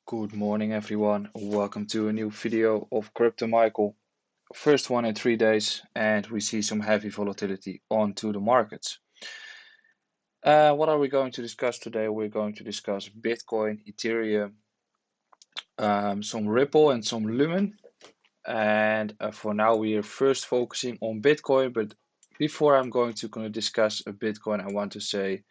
Good morning, everyone. Welcome to a new video of Crypto Michael. First one in 3 days, and we see some heavy volatility onto the markets. What are we going to discuss today? We're going to discuss Bitcoin, Ethereum, some Ripple, and some Lumen. And for now, we are first focusing on Bitcoin. But before I'm going to discuss Bitcoin, I want to say,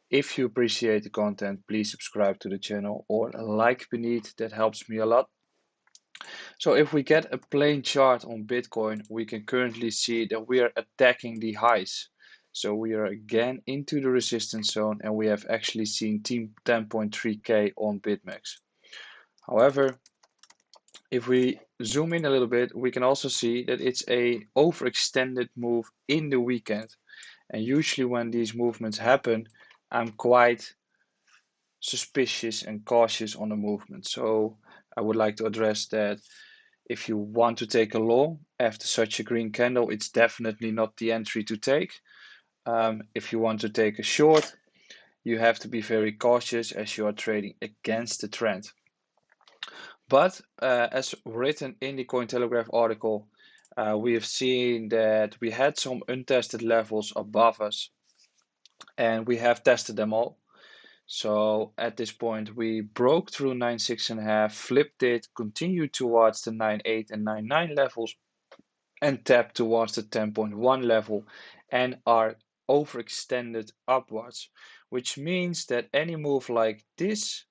if you appreciate the content, please subscribe to the channel or like beneath. That helps me a lot. So if we get a plain chart on Bitcoin, we can currently see that we are attacking the highs. So we are again into the resistance zone, and we have actually seen 10.3k on BitMEX. However, if we zoom in a little bit, we can also see that it's a overextended move in the weekend. And usually when these movements happen, I'm quite suspicious and cautious on the movement. So I would like to address that. If you want to take a long after such a green candle, it's definitely not the entry to take. If you want to take a short, you have to be very cautious as you are trading against the trend. But as written in the Cointelegraph article, we have seen that we had some untested levels above us, and we have tested them all. So at this point, we broke through 9.6.5, flipped it, continued towards the 9.8 and 9.9 levels, and tapped towards the 10.1 level and are overextended upwards, which means that any move like this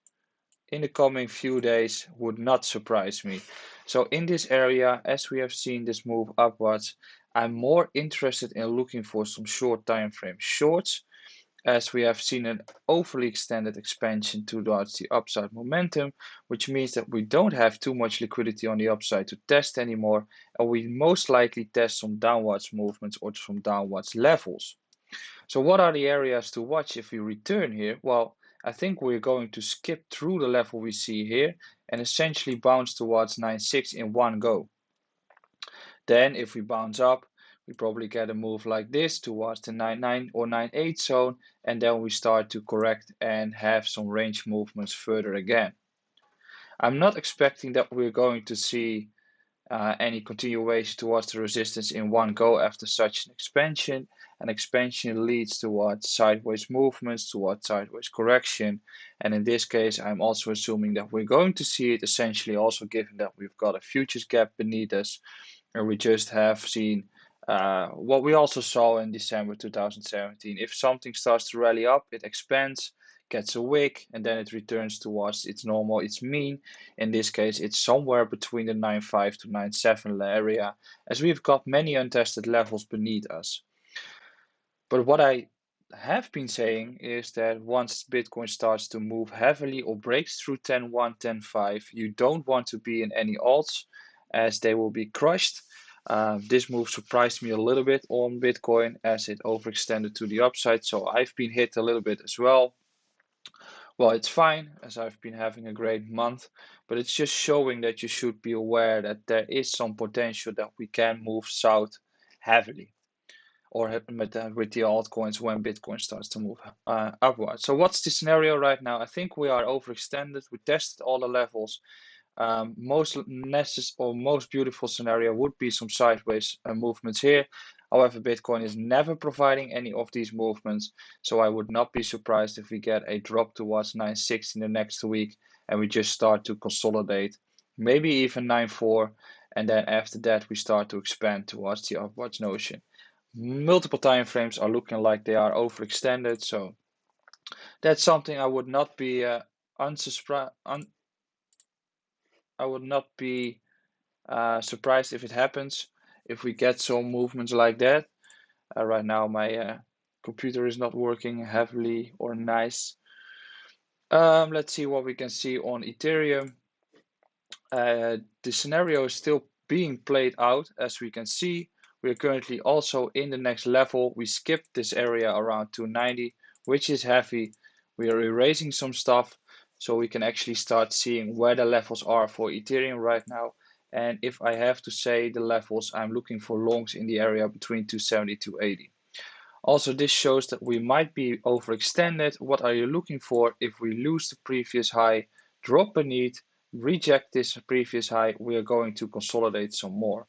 in the coming few days would not surprise me. So in this area, as we have seen this move upwards, I'm more interested in looking for some short time frame shorts, as we have seen an overly extended expansion towards the upside momentum, which means that we don't have too much liquidity on the upside to test anymore, and we most likely test some downwards movements or some downwards levels. So what are the areas to watch if we return here? Well, I think we're going to skip through the level we see here and essentially bounce towards 9.6 in one go. Then if we bounce up, we probably get a move like this towards the 9.9 or 9.8 zone, and then we start to correct and have some range movements further again. I'm not expecting that we're going to see any continuation towards the resistance in one go after such an expansion. An expansion leads towards sideways movements, towards sideways correction, and in this case I'm also assuming that we're going to see it essentially also given that we've got a futures gap beneath us, and we just have seen what we also saw in December 2017. If something starts to rally up, it expands, gets a wick, and then it returns towards its normal, its mean. In this case, it's somewhere between the 9.5 to 9.7 area, as we've got many untested levels beneath us. But what I have been saying is that once Bitcoin starts to move heavily or breaks through 10.1, 10.5, you don't want to be in any alts, as they will be crushed. This move surprised me a little bit on Bitcoin as it overextended to the upside, so I've been hit a little bit as well. Well, it's fine, as I've been having a great month, but it's just showing that you should be aware that there is some potential that we can move south heavily, or with the altcoins when Bitcoin starts to move upwards. So what's the scenario right now? I think we are overextended. We tested all the levels. Most beautiful scenario would be some sideways movements here. However, Bitcoin is never providing any of these movements, so I would not be surprised if we get a drop towards 9.6 in the next week and we just start to consolidate, maybe even 9.4, and then after that we start to expand towards the upwards notion. Multiple time frames are looking like they are overextended, so that's something I would not be surprised if it happens, if we get some movements like that. Right now my computer is not working heavily or nice. Let's see what we can see on Ethereum. The scenario is still being played out, as we can see. We are currently also in the next level. We skipped this area around 290, which is heavy. We are erasing some stuff, so we can actually start seeing where the levels are for Ethereum right now. And if I have to say the levels, I'm looking for longs in the area between 270 to 80. Also, this shows that we might be overextended. What are you looking for? If we lose the previous high, drop beneath, reject this previous high, we are going to consolidate some more.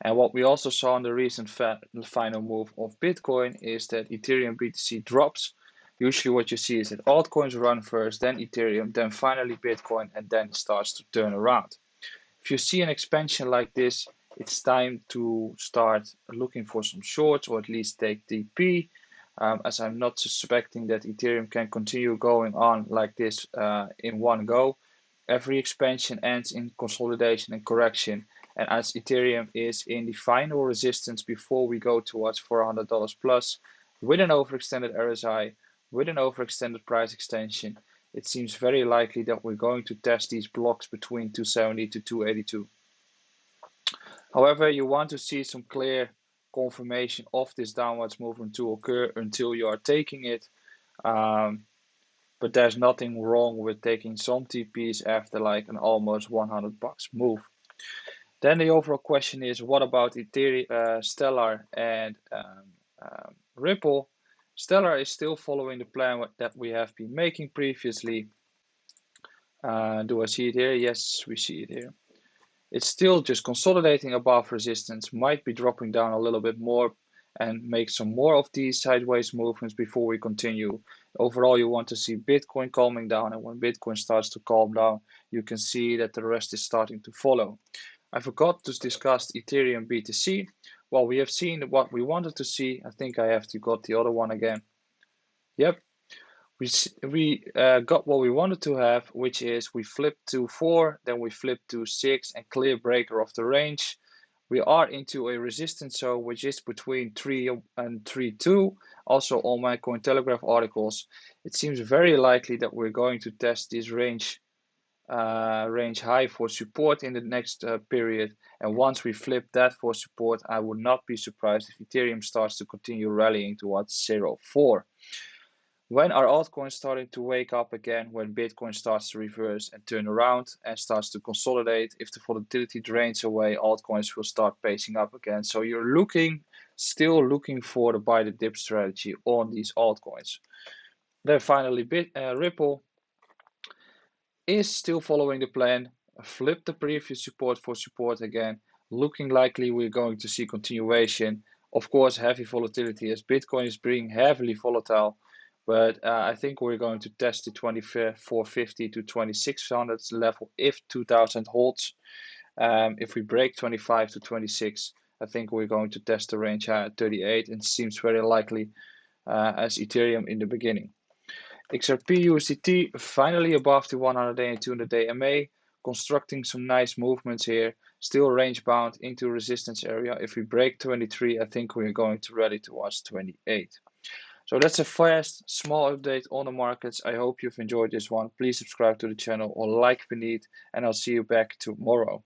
And what we also saw in the recent final move of Bitcoin is that Ethereum BTC drops. Usually what you see is that altcoins run first, then Ethereum, then finally Bitcoin, and then it starts to turn around. If you see an expansion like this, it's time to start looking for some shorts or at least take TP, as I'm not suspecting that Ethereum can continue going on like this in one go. Every expansion ends in consolidation and correction. And as Ethereum is in the final resistance before we go towards $400 plus, with an overextended RSI, with an overextended price extension, it seems very likely that we're going to test these blocks between 270 to 282. However, you want to see some clear confirmation of this downwards movement to occur until you are taking it. But there's nothing wrong with taking some TPs after like an almost $100 move. Then the overall question is, what about Ethereum, Stellar and Ripple? Stellar is still following the plan that we have been making previously. Do I see it here? Yes, we see it here. It's still just consolidating above resistance, might be dropping down a little bit more and make some more of these sideways movements before we continue. Overall, you want to see Bitcoin calming down, and when Bitcoin starts to calm down, you can see that the rest is starting to follow. I forgot to discuss Ethereum BTC. Well, we have seen what we wanted to see. I think I have to got the other one again. Yep, we got what we wanted to have, which is we flipped to 4, then we flipped to 6, and clear breaker of the range. We are into a resistance zone, which is between 3 and 3.2. Also on my Cointelegraph articles, it seems very likely that we're going to test this range high for support in the next period. And once we flip that for support, I would not be surprised if Ethereum starts to continue rallying towards 0.4. When are altcoins starting to wake up again? When Bitcoin starts to reverse and turn around and starts to consolidate. If the volatility drains away, altcoins will start pacing up again. So you're still looking for the buy the dip strategy on these altcoins. Then finally, Ripple is still following the plan. Flip the previous support for support again. Looking likely we're going to see continuation. Of course, heavy volatility as Bitcoin is being heavily volatile. But I think we're going to test the 2450 to 2600 level if 2000 holds. If we break 25 to 26, I think we're going to test the range at 38, and seems very likely as Ethereum in the beginning. XRP USDT finally above the 100-day and 200-day MA, constructing some nice movements here, still range bound into resistance area. If we break 23, I think we're going to rally towards 28. So that's a fast, small update on the markets. I hope you've enjoyed this one. Please subscribe to the channel or like beneath, and I'll see you back tomorrow.